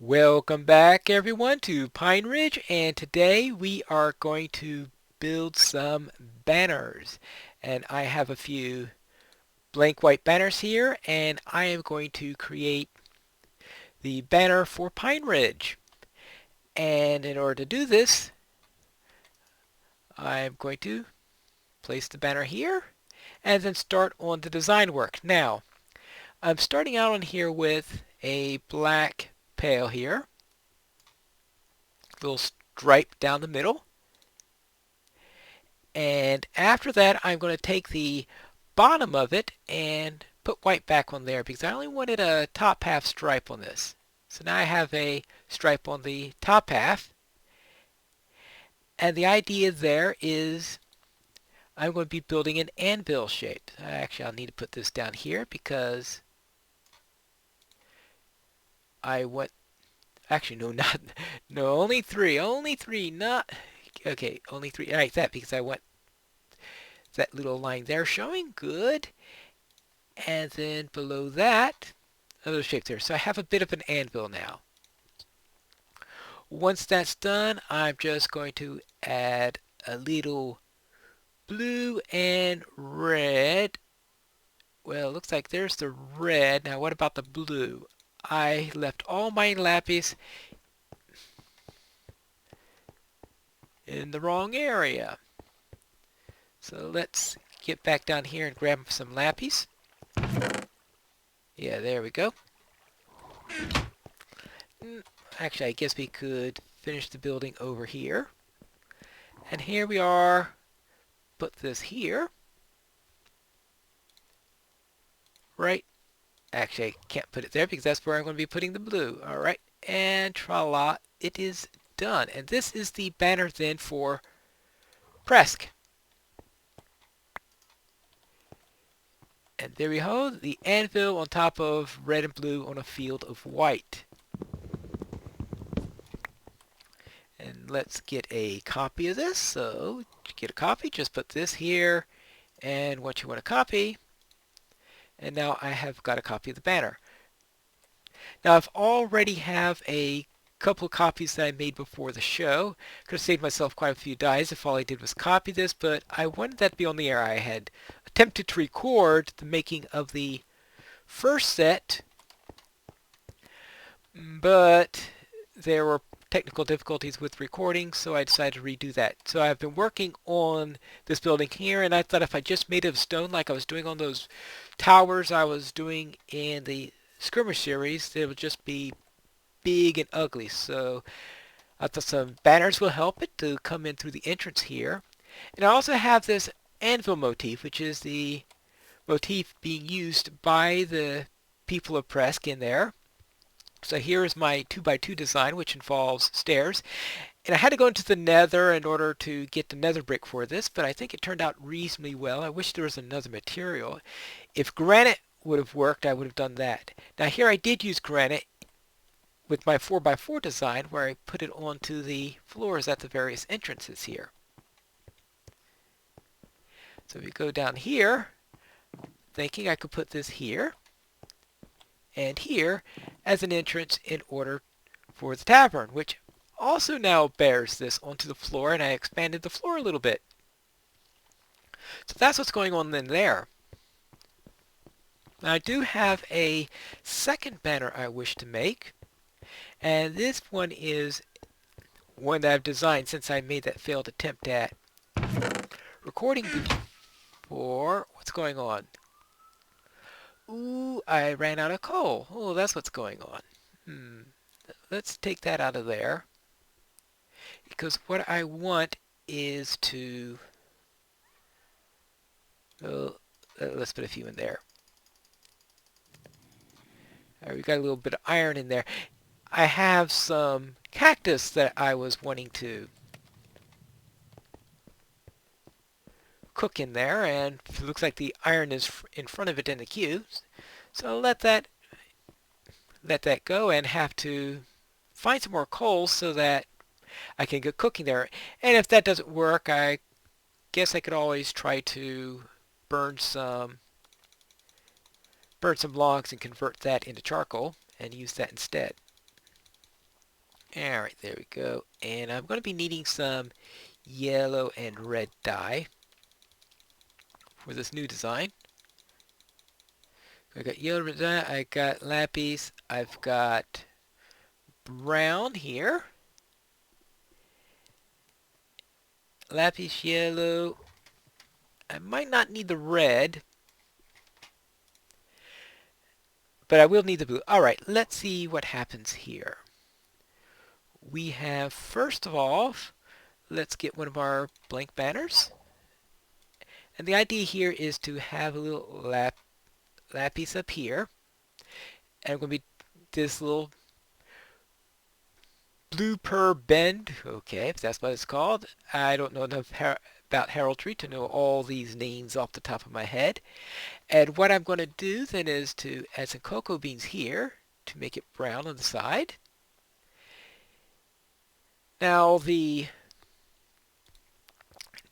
Welcome back everyone to Pine Ridge, and today we are going to build some banners. And I have a few blank white banners here, and I am going to create the banner for Pine Ridge. And in order to do this, I'm going to place the banner here and then start on the design work. Now, I'm starting out on here with a black pail here, little stripe down the middle. And after that, I'm going to take the bottom of it and put white back on there because I only wanted a top half stripe on this. So now I have a stripe on the top half. And the idea there is I'm going to be building an anvil shape. Actually, I'll need to put this down here because I want, actually, no, not, no, only three, not, okay, only three, all right, that because I want that little line there showing, good. And then below that, another shape there. So I have a bit of an anvil now. Once that's done, I'm just going to add a little blue and red. Well, it looks like there's the red. Now what about the blue? I left all my lapis in the wrong area. So let's get back down here and grab some lapis. Yeah, there we go. Actually, I guess we could finish the building over here. And here we are. Put this here. Right. Actually, I can't put it there because that's where I'm going to be putting the blue. All right. And tra-la, it is done. And this is the banner then for Presk. And there we go, the anvil on top of red and blue on a field of white. And let's get a copy of this. So to get a copy, just put this here and what you want to copy. And now I have got a copy of the banner. Now I've already have a couple of copies that I made before the show. Could have saved myself quite a few dies if all I did was copy this, but I wanted that to be on the air. I had attempted to record the making of the first set, but there were technical difficulties with recording, so I decided to redo that. So I've been working on this building here, and I thought if I just made it of stone like I was doing on those towers I was doing in the Skirmish series, it would just be big and ugly. So I thought some banners will help it to come in through the entrance here. And I also have this anvil motif, which is the motif being used by the people of Presk in there. So here is my 2x2 design, which involves stairs. And I had to go into the nether in order to get the nether brick for this, but I think it turned out reasonably well. I wish there was another material. If granite would have worked, I would have done that. Now here I did use granite with my 4x4 design where I put it onto the floors at the various entrances here. So we go down here, thinking I could put this here and here as an entrance in order for the tavern, which also now bears this onto the floor, and I expanded the floor a little bit. So that's what's going on in there. Now I do have a second banner I wish to make, and this one is one that I've designed since I made that failed attempt at recording before. What's going on? Ooh, I ran out of coal. Oh, that's what's going on. Let's take that out of there. Because what I want is to... let's put a few in there. Alright, we got a little bit of iron in there. I have some cactus that I was wanting to cook in there, and it looks like the iron is in front of it in the cubes. So let that go and have to find some more coal so that I can get cooking there. And if that doesn't work, I guess I could always try to burn some logs and convert that into charcoal and use that instead. Alright, there we go. And I'm going to be needing some yellow and red dye for this new design. I got yellow, red dye, I got lapis, I've got brown here. Lapis yellow. I might not need the red, but I will need the blue. Alright, let's see what happens here. We have, first of all, let's get one of our blank banners. And the idea here is to have a little lapis up here. And I'm going to be this little blue per bend. Okay, if that's what it's called. I don't know enough about heraldry to know all these names off the top of my head. And what I'm going to do then is to add some cocoa beans here to make it brown on the side. Now the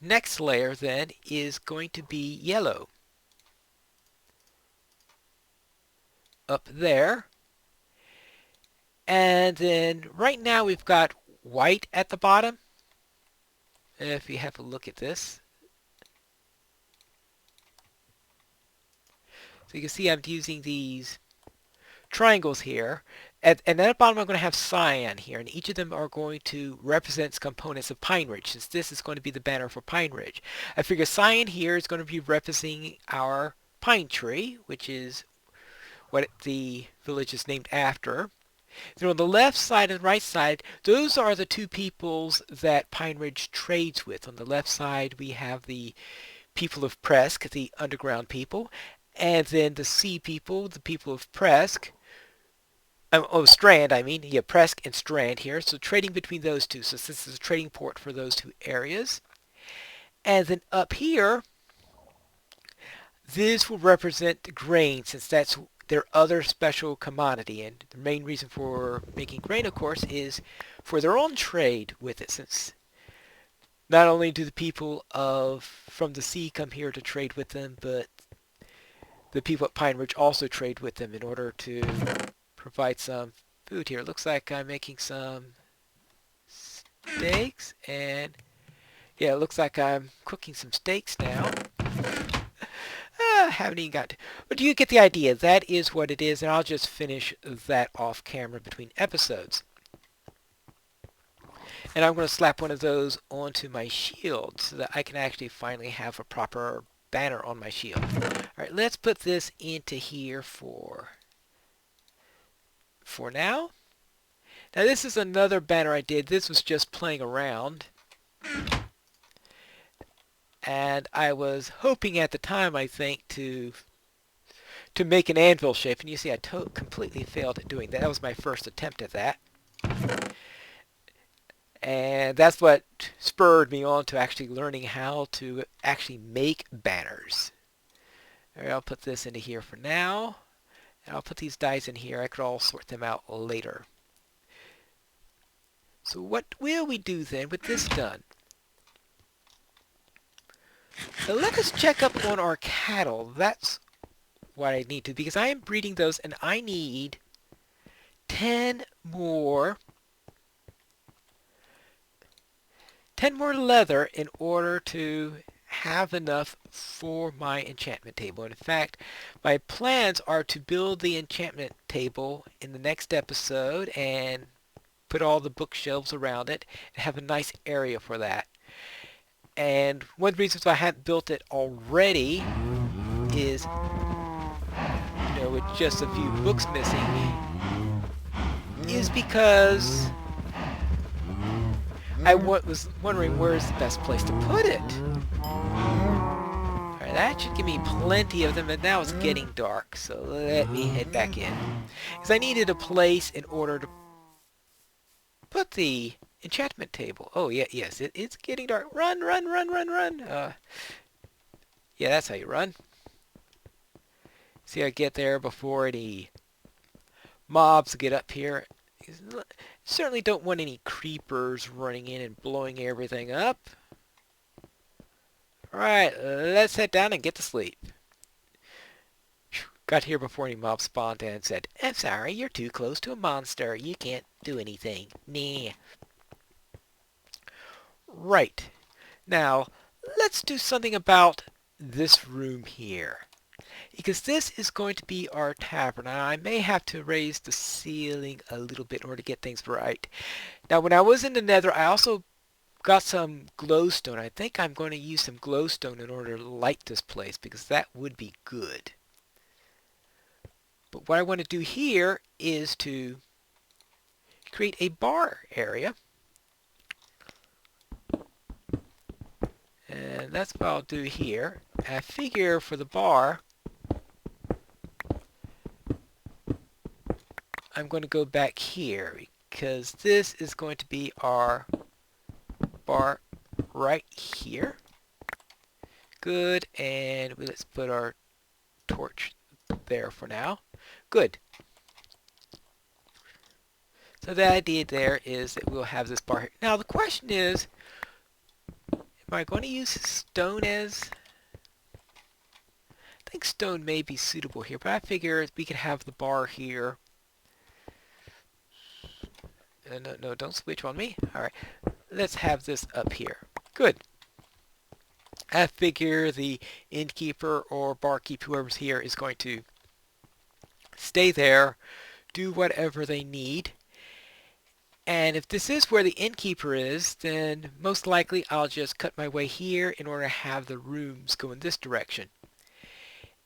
next layer then is going to be yellow up there. And then right now we've got white at the bottom. If you have a look at this. So you can see I'm using these triangles here. And at the bottom I'm going to have cyan here, and each of them are going to represent components of Pineridge, since this is going to be the banner for Pineridge. I figure cyan here is going to be representing our pine tree, which is what the village is named after. Then on the left side and right side, those are the two peoples that Pineridge trades with. On the left side we have the people of Presk, the underground people, and then the sea people, the people of Presk. Strand, I mean. Yeah, Presk and Strand here. So trading between those two. So this is a trading port for those two areas. And then up here, this will represent grain, since that's their other special commodity. And the main reason for making grain, of course, is for their own trade with it, since not only do the people from the sea come here to trade with them, but the people at Pineridge also trade with them in order to provide some food here. It looks like I'm making some steaks, and yeah, it looks like I'm cooking some steaks now. Haven't even got to, but do you get the idea? That is what it is, and I'll just finish that off camera between episodes. And I'm going to slap one of those onto my shield so that I can actually finally have a proper banner on my shield. Alright, let's put this into here for now. Now this is another banner I did. This was just playing around. And I was hoping at the time, I think, to make an anvil shape. And you see I completely failed at doing that. That was my first attempt at that. And that's what spurred me on to actually learning how to actually make banners. Alright, I'll put this into here for now. And I'll put these dies in here. I could all sort them out later. So what will we do then with this done? So let us check up on our cattle. That's what I need to, because I am breeding those and I need 10 more leather in order to have enough for my enchantment table. And in fact, my plans are to build the enchantment table in the next episode and put all the bookshelves around it and have a nice area for that. And one of the reasons why I haven't built it already is, with just a few books missing, is because I was wondering where's the best place to put it. Alright, that should give me plenty of them, and now it's getting dark, so let me head back in. Because I needed a place in order to put the enchantment table. Oh, yeah, yes, it's getting dark. Run, run, run, run, run. Yeah, that's how you run. See, I get there before any mobs get up here. Certainly don't want any creepers running in and blowing everything up. Alright, let's head down and get to sleep. Got here before any mobs spawned and said, I'm sorry, you're too close to a monster. You can't do anything. Nah. Right. Now, let's do something about this room here. Because this is going to be our tavern. Now, I may have to raise the ceiling a little bit in order to get things right. Now, when I was in the nether, I also got some glowstone. I think I'm going to use some glowstone in order to light this place because that would be good. But what I want to do here is to create a bar area. And that's what I'll do here. And I figure for the bar, I'm going to go back here because this is going to be our bar right here. Good, and let's put our torch there for now. Good. So the idea there is that we'll have this bar here. Now the question is, am I going to use stone as... I think stone may be suitable here, but I figure we could have the bar here. No, don't switch on me. Alright, let's have this up here. Good. I figure the innkeeper or barkeep, whoever's here, is going to stay there, do whatever they need. And if this is where the innkeeper is, then most likely I'll just cut my way here in order to have the rooms go in this direction.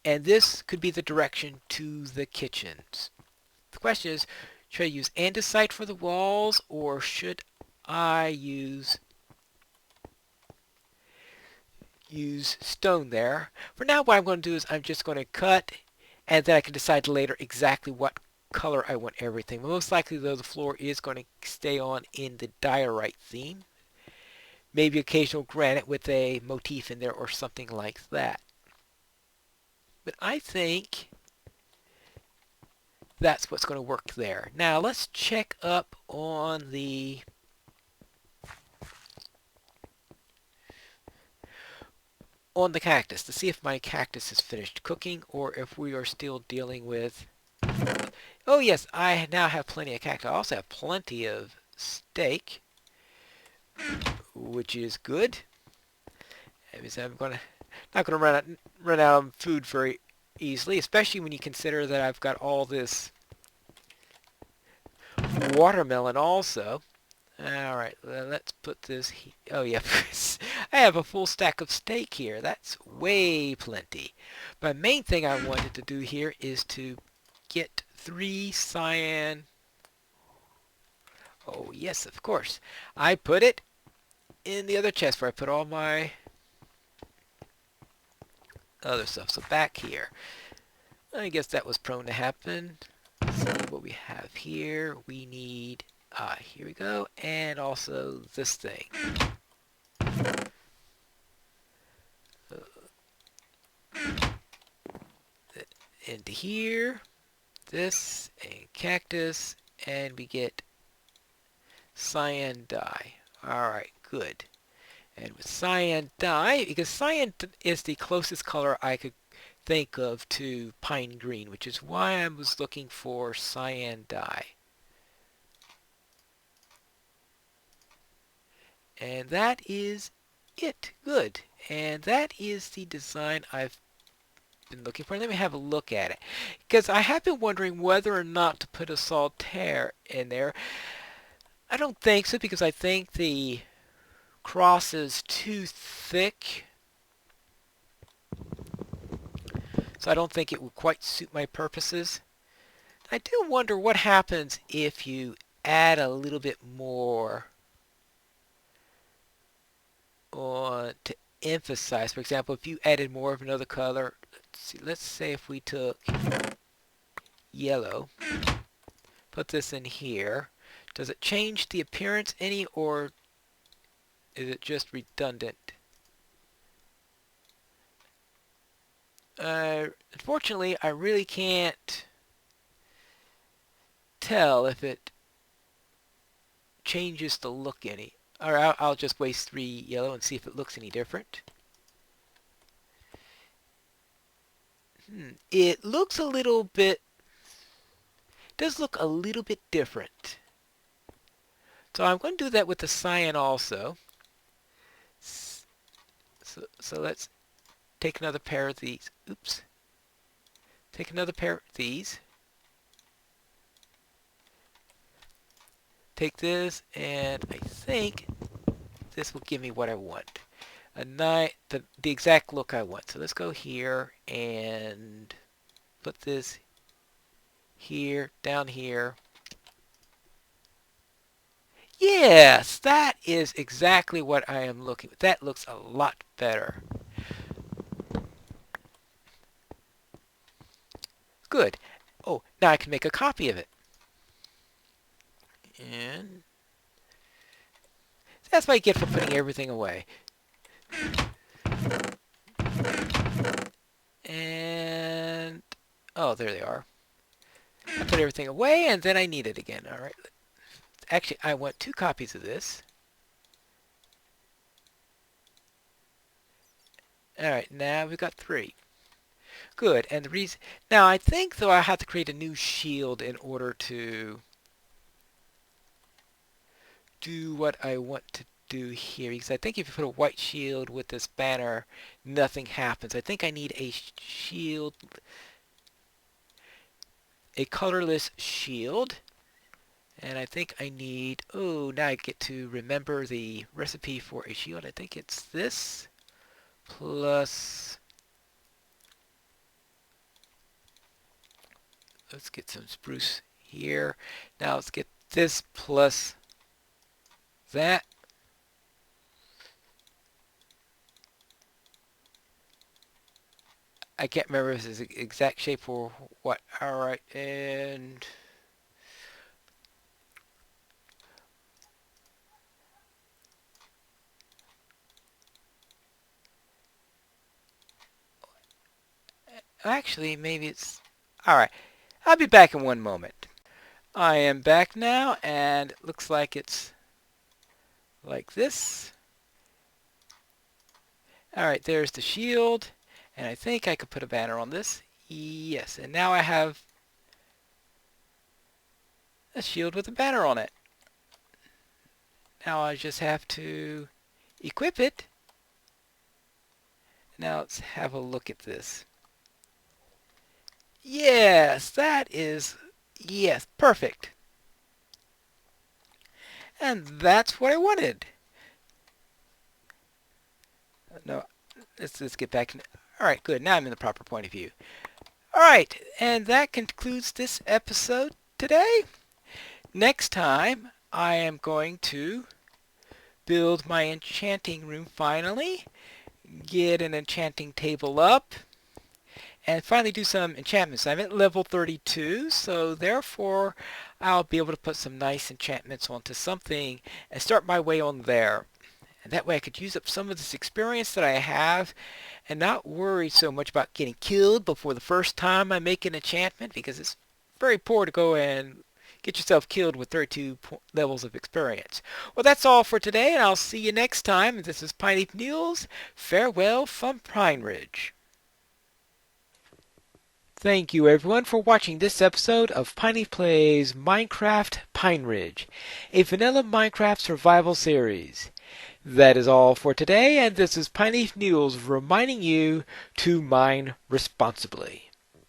And this could be the direction to the kitchens. The question is, should I use andesite for the walls, or should I use stone there? For now, what I'm going to do is I'm just going to cut, and then I can decide later exactly what color I want everything. Most likely, though, the floor is going to stay on in the diorite theme. Maybe occasional granite with a motif in there or something like that. But I think that's what's going to work there. Now, let's check up on the cactus to see if my cactus is finished cooking or if we are still dealing with... Oh yes, I now have plenty of cactus. I also have plenty of steak, which is good. I'm not gonna run out of food very easily, especially when you consider that I've got all this watermelon also. Alright, let's put this oh yeah, I have a full stack of steak here. That's way plenty. But the main thing I wanted to do here is to get 3 cyan. Oh yes, of course. I put it in the other chest where I put all my other stuff. So back here. I guess that was prone to happen. So what we have here, we need... here we go. And also this thing. Into here. This, and cactus. And we get cyan dye. Alright, good. And with cyan dye, because cyan is the closest color I could think of to pine green, which is why I was looking for cyan dye. And that is it. Good. And that is the design I've been looking for. Let me have a look at it. Because I have been wondering whether or not to put a solitaire in there. I don't think so, because I think the cross is too thick. So I don't think it would quite suit my purposes. I do wonder what happens if you add a little bit more on to emphasize. For example, if you added more of another color, let's say if we took yellow, put this in here, does it change the appearance any, or is it just redundant? Unfortunately, I really can't tell if it changes the look any. Or I'll just waste 3 yellow and see if it looks any different. It looks a little bit... does look a little bit different. So I'm going to do that with the cyan also. So let's take another pair of these. Oops. Take another pair of these. Take this, and I think this will give me what I want. The exact look I want. So let's go here and put this here, down here. Yes, that is exactly what I am looking for. That looks a lot better. Good. Oh, now I can make a copy of it. And that's what I get for putting everything away. And, oh, there they are. I put everything away, and then I need it again. All right. Actually, I want 2 copies of this. All right, now we've got 3. Good. And the reason now, I think though I have to create a new shield in order to do what I want to do here, because I think if you put a white shield with this banner, nothing happens. I think I need a shield, a colorless shield. And I think I need, oh, now I get to remember the recipe for a shield. I think it's this plus, let's get some spruce here. Now let's get this plus that. I can't remember if this is the exact shape or what. All right, and actually, maybe it's... All right, I'll be back in one moment. I am back now, and it looks like it's like this. All right, there's the shield, and I think I could put a banner on this. Yes, and now I have a shield with a banner on it. Now I just have to equip it. Now let's have a look at this. Yes, that is, yes, perfect. And that's what I wanted. No, let's get back. All right, good. Now I'm in the proper point of view. All right, and that concludes this episode today. Next time, I am going to build my enchanting room finally, get an enchanting table up, and finally do some enchantments. I'm at level 32, so therefore I'll be able to put some nice enchantments onto something and start my way on there. And that way I could use up some of this experience that I have and not worry so much about getting killed before the first time I make an enchantment, because it's very poor to go and get yourself killed with 32 levels of experience. Well, that's all for today, and I'll see you next time. This is Pineleaf News. Farewell from Pineridge. Thank you everyone for watching this episode of Pineleaf Plays Minecraft Pineridge, a vanilla Minecraft survival series. That is all for today, and this is Pineleaf News reminding you to mine responsibly.